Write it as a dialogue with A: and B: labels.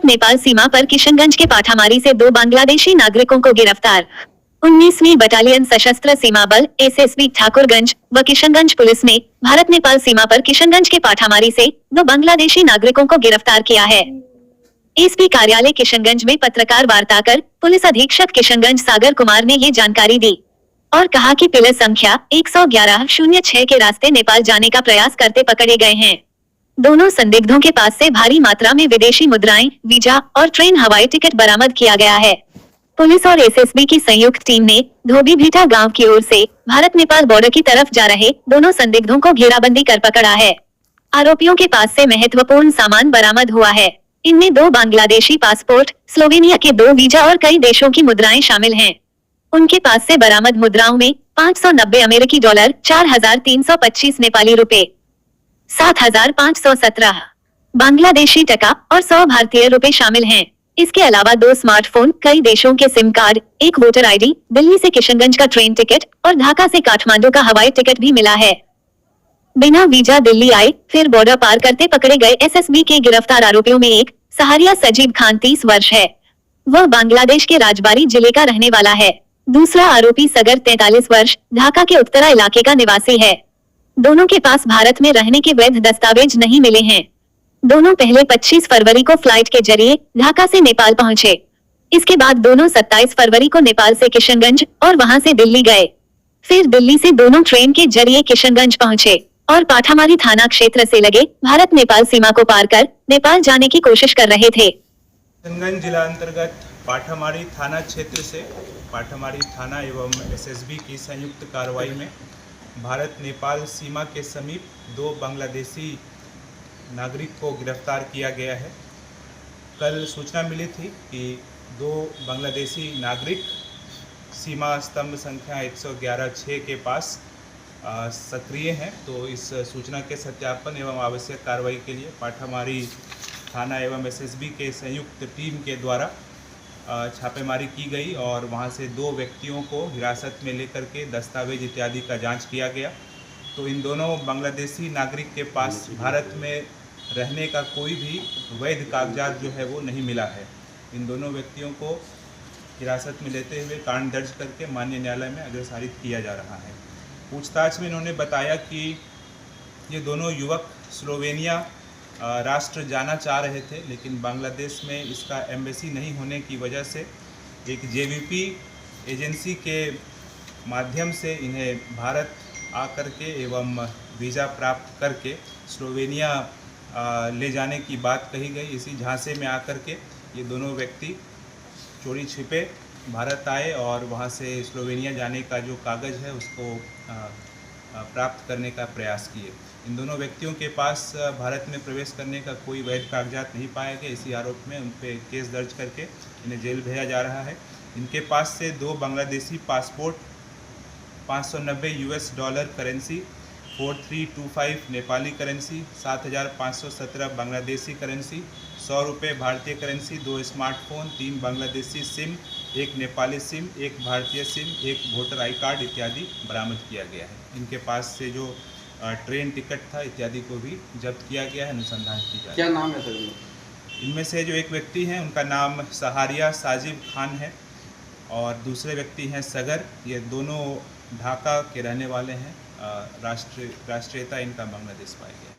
A: नेपाल सीमा पर किशनगंज के पाठामारी से 2 बांग्लादेशी नागरिकों को गिरफ्तार। 19वीं बटालियन सशस्त्र सीमा बल एसएसबी ठाकुरगंज व किशनगंज पुलिस ने भारत नेपाल सीमा पर किशनगंज के पाठामारी से 2 बांग्लादेशी नागरिकों को गिरफ्तार किया है। एसपी कार्यालय किशनगंज में पत्रकार वार्ता कर पुलिस अधीक्षक किशनगंज सागर कुमार ने ये जानकारी दी और कहा कि पिलर संख्या 111-06 के रास्ते नेपाल जाने का प्रयास करते पकड़े गए हैं। दोनों संदिग्धों के पास से भारी मात्रा में विदेशी मुद्राएं, वीजा और ट्रेन हवाई टिकट बरामद किया गया है। पुलिस और एसएसबी की संयुक्त टीम ने धोबीभीटा गांव की ओर से भारत नेपाल बॉर्डर की तरफ जा रहे दोनों संदिग्धों को घेराबंदी कर पकड़ा है। आरोपियों के पास से महत्वपूर्ण सामान बरामद हुआ है। इनमें 2 बांग्लादेशी पासपोर्ट, स्लोवेनिया के 2 वीजा और कई देशों की मुद्राएं शामिल हैं। उनके पास से बरामद मुद्राओं में 590 अमेरिकी डॉलर, 4,325 नेपाली रुपए, 7,517 बांग्लादेशी टका और 100 भारतीय रुपए शामिल हैं। इसके अलावा 2 स्मार्टफोन, कई देशों के सिम कार्ड, एक वोटर आईडी, दिल्ली से किशनगंज का ट्रेन टिकट और ढाका से काठमांडू का हवाई टिकट भी मिला है। बिना वीजा दिल्ली आए फिर बॉर्डर पार करते पकड़े गए एसएसबी के गिरफ्तार आरोपियों में एक सहारिया सजीब खान 30 वर्ष है। वह बांग्लादेश के राजबारी जिले का रहने वाला है। दूसरा आरोपी सगर 43 वर्ष ढाका के उत्तरा इलाके का निवासी है। दोनों के पास भारत में रहने के वैध दस्तावेज नहीं मिले हैं। दोनों पहले 25 फरवरी को फ्लाइट के जरिए ढाका से नेपाल पहुंचे। इसके बाद दोनों 27 फरवरी को नेपाल से किशनगंज और वहां से दिल्ली गए। फिर दिल्ली से दोनों ट्रेन के जरिए किशनगंज पहुंचे और पाठामारी थाना क्षेत्र से लगे भारत नेपाल सीमा को पार कर नेपाल जाने की कोशिश कर रहे थे।
B: किशनगंज जिला अंतर्गत पाठामारी थाना क्षेत्र से पाठामारी थाना एवं एसएसबी की संयुक्त कार्रवाई में भारत नेपाल सीमा के समीप 2 बांग्लादेशी नागरिक को गिरफ्तार किया गया है। कल सूचना मिली थी कि 2 बांग्लादेशी नागरिक सीमा स्तंभ संख्या 111-6 के पास सक्रिय हैं। तो इस सूचना के सत्यापन एवं आवश्यक कार्रवाई के लिए पाठामारी थाना एवं एसएसबी के संयुक्त टीम के द्वारा छापेमारी की गई और वहां से 2 व्यक्तियों को हिरासत में लेकर के दस्तावेज इत्यादि का जांच किया गया। तो इन दोनों बांग्लादेशी नागरिक के पास भारत में रहने का कोई भी वैध कागजात जो है वो नहीं मिला है। इन दोनों व्यक्तियों को हिरासत में लेते हुए कांड दर्ज करके माननीय न्यायालय में अग्रसारित किया जा रहा है। पूछताछ में इन्होंने बताया कि ये दोनों युवक स्लोवेनिया राष्ट्र जाना चाह रहे थे, लेकिन बांग्लादेश में इसका एम्बेसी नहीं होने की वजह से एक जेवीपी एजेंसी के माध्यम से इन्हें भारत आकर के एवं वीज़ा प्राप्त करके स्लोवेनिया ले जाने की बात कही गई। इसी झांसे में आकर के ये दोनों व्यक्ति चोरी छिपे भारत आए और वहाँ से स्लोवेनिया जाने का जो कागज़ है उसको प्राप्त करने का प्रयास किए। इन दोनों व्यक्तियों के पास भारत में प्रवेश करने का कोई वैध कागजात नहीं पाए गए। इसी आरोप में उन पर केस दर्ज करके इन्हें जेल भेजा जा रहा है। इनके पास से 2 Bangladeshi passport, 590 US dollar currency, 4325 Nepali currency, 7517 Bangladeshi currency, 100 रुपये भारतीय currency, 2 smartphone, 3 Bangladeshi SIM, 1 Nepali SIM, 1 भारतीय सिम, 1 वोटर आई कार्ड इत्यादि बरामद किया गया है। इनके पास से जो ट्रेन टिकट था इत्यादि को भी जब्त किया गया है। अनुसंधान की जाए।
C: क्या नाम है सर?
B: इनमें से जो एक व्यक्ति हैं उनका नाम सहारिया साजिब खान है और दूसरे व्यक्ति हैं सगर। ये दोनों ढाका के रहने वाले हैं। राष्ट्रीयता इनका बांग्लादेश पाया गया।